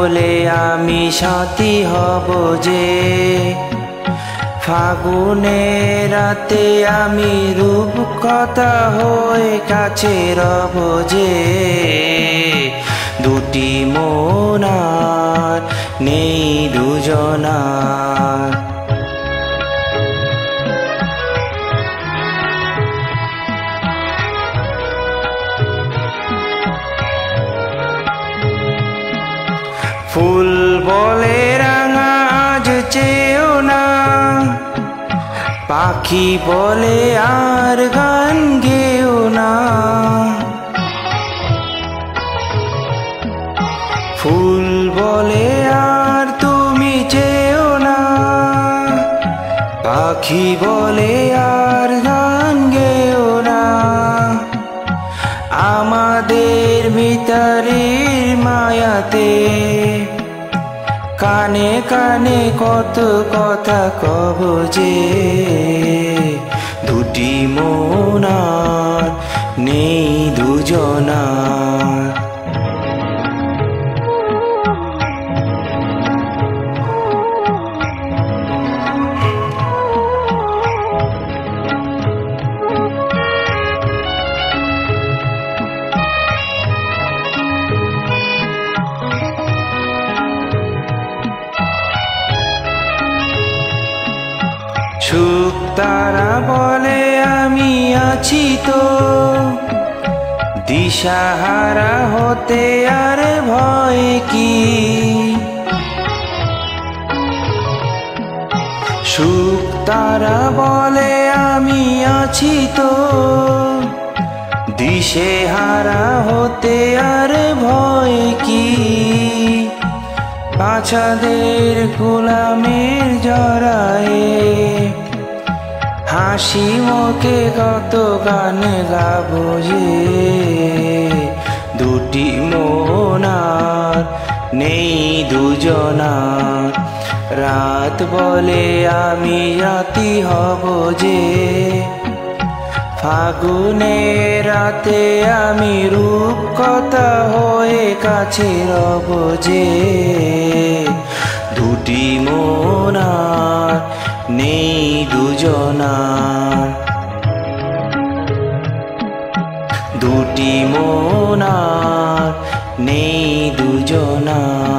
বলে আমি সাথী হব যে, ফাগুনের রাতে আমি রূপকথা হয়ে কাছে রব যে। দুটি মন আর নেই দুজনার। ফুল বলে রাঙা আজ চেয়েও না, পাখি বলে আর গান গেও না। ফুল বলে আর তুমি চেয়েও না, পাখি বলে আর গান গেও না। আমাদের ভিতরের মায়াতে কানে কানে কত কথা কব যে, দুটি মন আর নেই দুজনার। সুখ তারা বলে আমি আছি তো, দিশাহারা হতে আর ভয় কি। সুখ তারা বলে আমি আছি তো, দিশেহারা হতে আর ভয় কি। বাছাদের গোলামের জড়ায়ে হাসি মুখে কত গান গাবো যে, দুটি মন আর নেই দুজনার। রাত বলে আমি রাতি হব যে, ফাগুনের রাতে আমি রূপকথা হয়ে কাছে রব যে। দুটি মন আর নেই দুজনার। দুটি মন আর নেই দুজনার।